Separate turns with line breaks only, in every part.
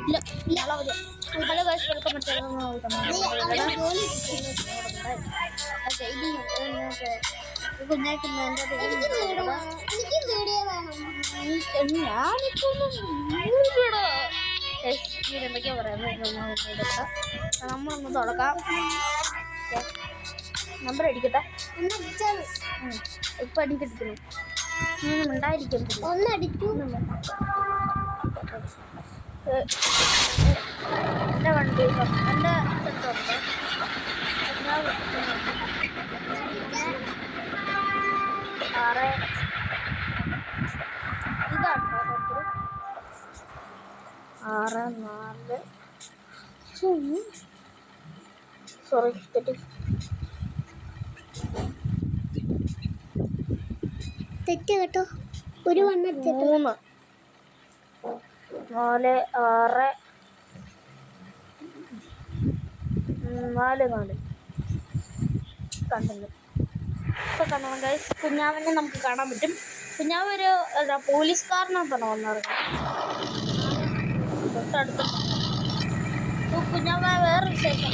ഇല്ല hello guys welcome to കുഞ്ഞാക്കുന്ന എന്തൊക്കെയാ പറയുന്നത് നമ്മളൊന്ന് തുടക്കാം. നമ്പർ അടിക്കട്ടെ. ഇപ്പൊ അടിക്കട്ടിരിക്കുന്നു. ഉണ്ടായിരിക്കും എൻ്റെ വണ്ടി എൻ്റെ സ്ഥലത്തുണ്ട്. ആറ് ഇതാട്ടോ നമ്പർ 64 സോറി
തെറ്റ് കേട്ടോ. ഒരു
3 4 6 4 കണ്ടു. ഇപ്പം കാണണം ഗൈസ്. കുഞ്ഞാവിനെ നമുക്ക് കാണാൻ പറ്റും. കുഞ്ഞാവ് ഒരു പോലീസുകാരനകത്താണ് വന്നിറങ്ങി തൊട്ടടുത്ത്. കുഞ്ഞാവ് വേറെ വിശേഷം.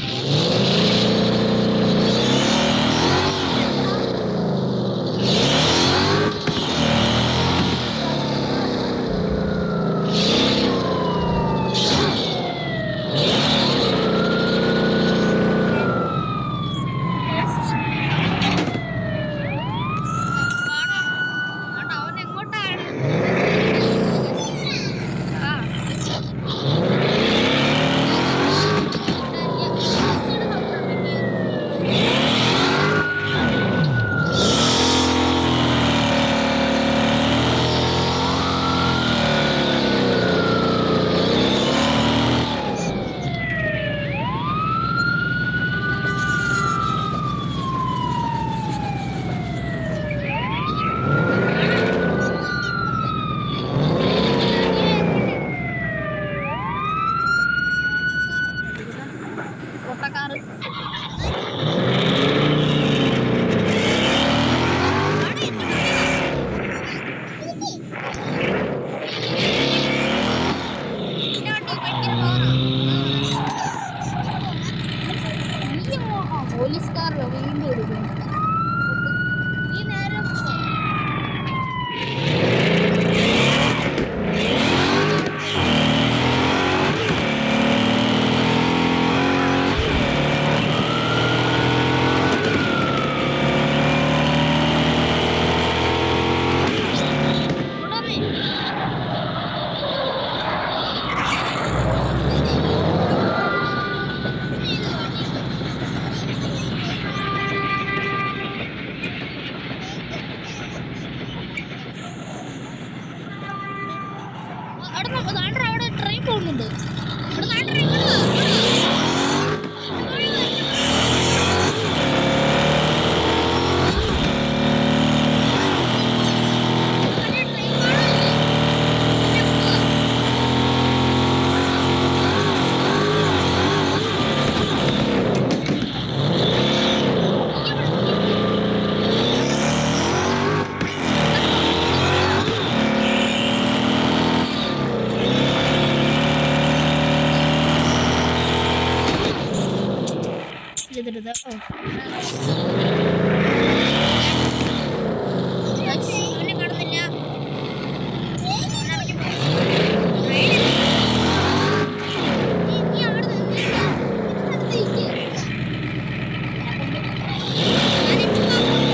പോലീസുകാരോ വീണ്ടും എടുക്കുന്നു. ഈ നേരം അവിടെ ട്രെയിൻ പോകുന്നുണ്ട്. ചെയ്തിരുത്. അവനെ കാണുന്നില്ല.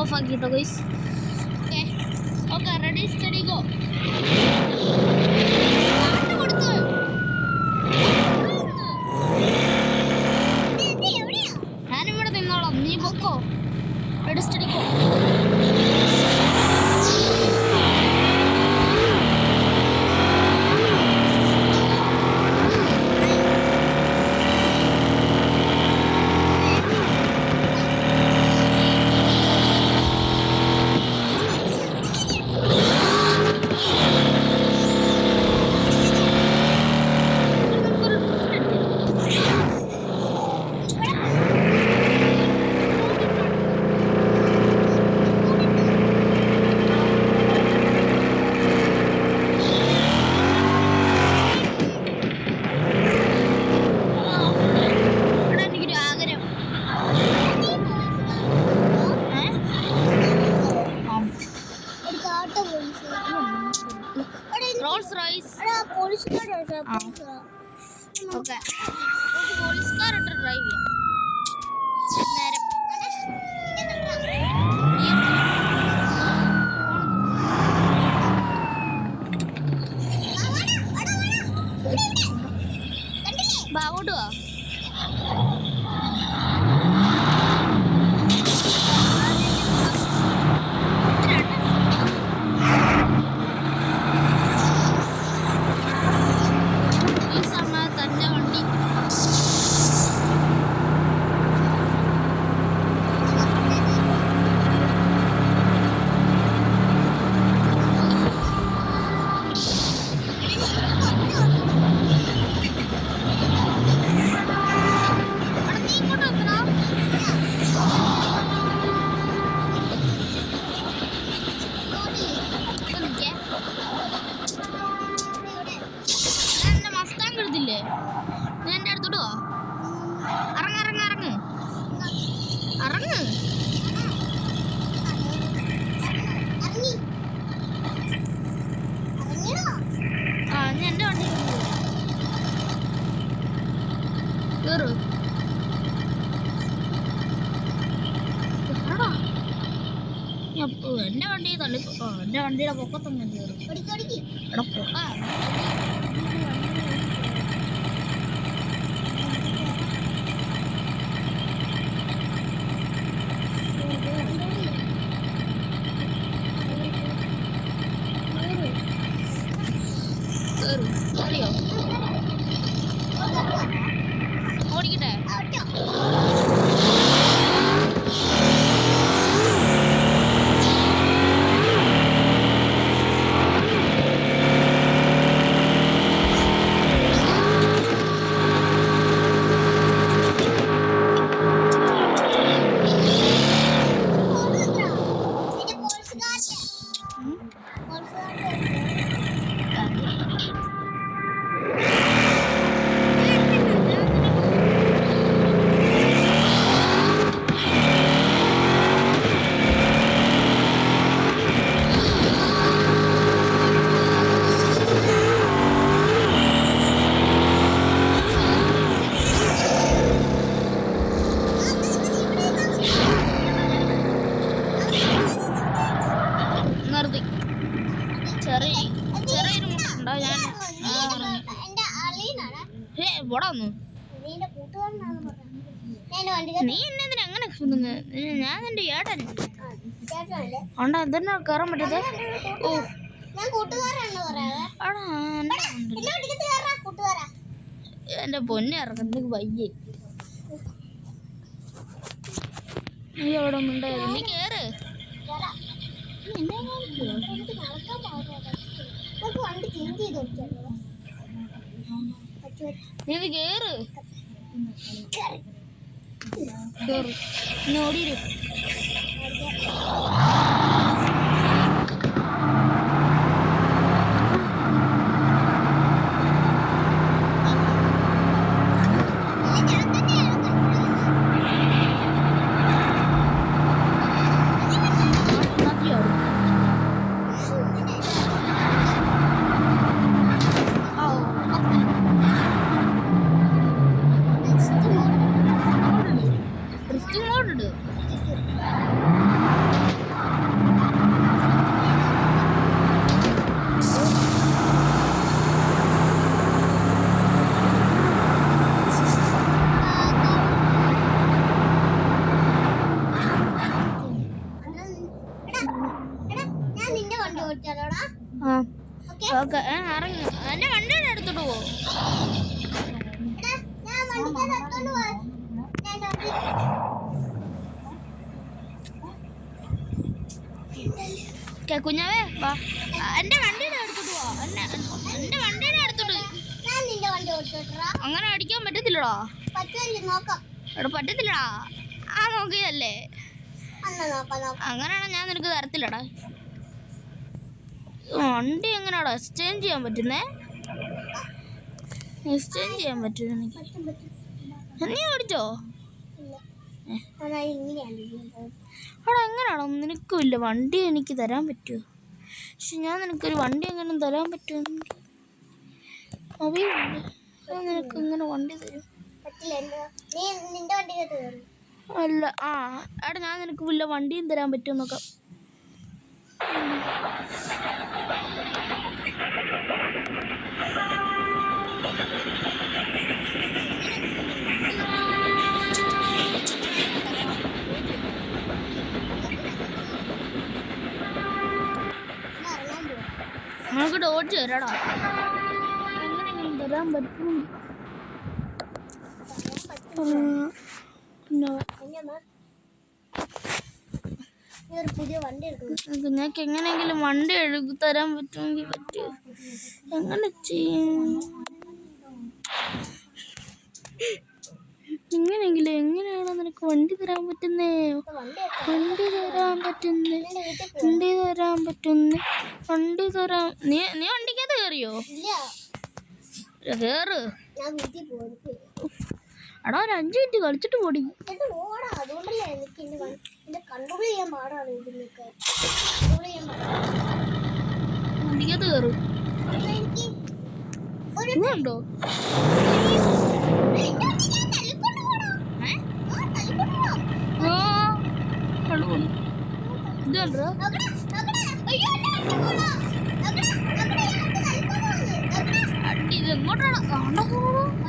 ഓഫ് ആക്കി കേട്ടോ guys. Okay okay, ready steady go. ഞാനിവിടെ നിന്നോളാം, നീ പൊക്കോ. Ready steady go. Rolls Royce. Okay, പോലീസുകാരിട്ട് ഡ്രൈവ് ചെയ്യാം. നേരം ബാവോട്ട് വാ. എടുത്തില്ലേ, ഞാൻ എൻ്റെ അടുത്തോട്ട് വാ. ഇറങ്ങ് ഇറങ്ങ് ഇറങ്ങ് ഇറങ്ങ്. ആ ഞാൻ എൻ്റെ വണ്ടി കയറു. എൻ്റെ വണ്ടി തള്ളി. എൻ്റെ വണ്ടിയുടെ പൊക്കത്തൊന്നും കയറും. എടാ പൊക്ക. അറിയോ ഓടിക്കട്ടെ. നിർത്തി. ചെറിയൊരു മുട്ടുണ്ടോ? ഞാൻ പോടാന്ന്. നീ എന്നെ അങ്ങനെ ഞാൻ എന്റെ ഏട്ടൻ ഉണ്ടോ എന്തെന്നാ കയറാൻ പറ്റത്? ഓ എന്റെ പൊന്നെ ഇറങ്ങുന്നത് വയ്യേ. നീ അവിടെ ഉണ്ടായിരുന്നു, നീ കേറ്. നീ കേറ് കേറ് ഓടിയിരു. ഇറങ്ങി എന്റെ വണ്ടിയുടെ എടുത്തോട്ട് പോ. കുഞ്ഞാവേ വാ, എന്റെ വണ്ടിയുടെ എടുത്തോട്ട് പോ. എന്റെ വണ്ടിയുടെ എടുത്തോട്ട്. അങ്ങനെ അടിക്കാൻ പറ്റത്തില്ലടാ. എടാ പറ്റത്തില്ലടാ. ആ നോക്കിയല്ലേ. അങ്ങനെയാണെ ഞാൻ നിനക്ക് തരത്തില്ലടാ. വണ്ടി എങ്ങനെയാടാ എക്സ്ചേഞ്ച് ചെയ്യാൻ പറ്റുന്നേ? എക്സ്ചേഞ്ച് ചെയ്യാൻ പറ്റുമോ എനിക്ക്? നീ ഓടിച്ചോ? അവിടെ എങ്ങനെയാണോ നിനക്കും ഇല്ല വണ്ടി എനിക്ക് തരാൻ പറ്റുമോ? പക്ഷെ ഞാൻ നിനക്കൊരു വണ്ടി എങ്ങനെ തരാൻ പറ്റുമോ? നിനക്ക് ഇങ്ങനെ വണ്ടി തരും? അല്ല ആ എടാ ഞാൻ നിനക്ക് വല്ല വണ്ടിയും തരാൻ പറ്റുമോ നോക്കാം. നമുക്ക് ഓടിച്ചു തരാടാ. എങ്ങനെയെങ്കിലും തരാൻ പറ്റും. നിങ്ങൾക്ക് എങ്ങനെയെങ്കിലും വണ്ടി തരാൻ പറ്റുമെങ്കിൽ പറ്റുമോ? എങ്ങനെ ചെയ്യും? എങ്ങനെയാണോ നിനക്ക് വണ്ടി തരാൻ പറ്റുന്നേ? വണ്ടി തരാൻ നീ വണ്ടിക്കകത്ത് കയറിയോ? കേറ്. എടാ ഒരു 5 മിനിറ്റ് കളിച്ചിട്ട് പോടി. വണ്ടിക്കകത്ത് കയറ്. ഉണ്ടോ? ഇത് കണ്ടോ? അടി ഇത് എങ്ങോട്ടാണ്?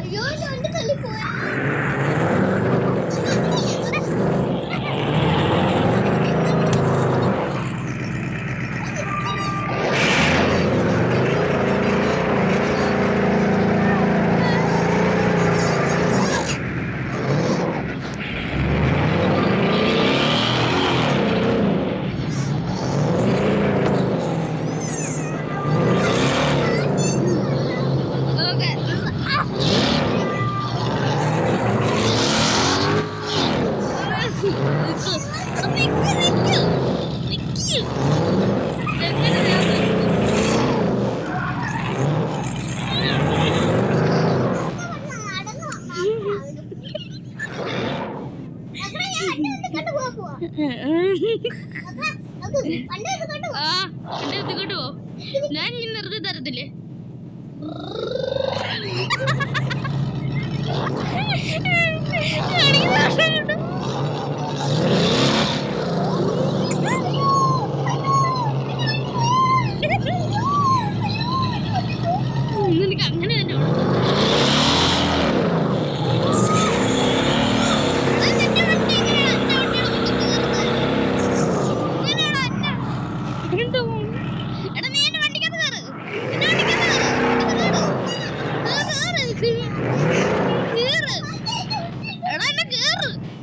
അയ്യോ ഞാൻ നിർത്തി തരത്തില്ലേ? നിനക്ക് അങ്ങനെ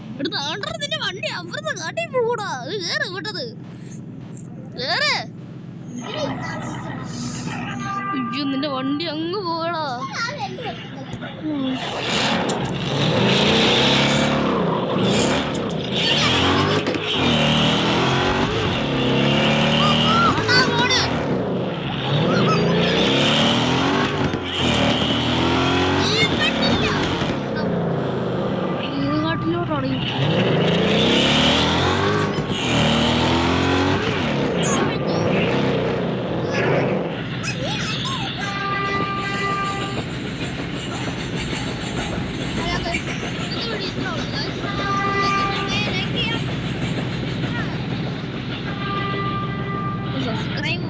തന്നെ വണ്ടി അപ്പുറത്തെ കാട്ടി പോകൂടാ. അത് കേറ് വിട്ടത് കേറ്. അയ്യോ നിന്റെ വണ്ടി അങ്ങ് പോകടാ. കാട്ടിലോട്ടാണ് subscribe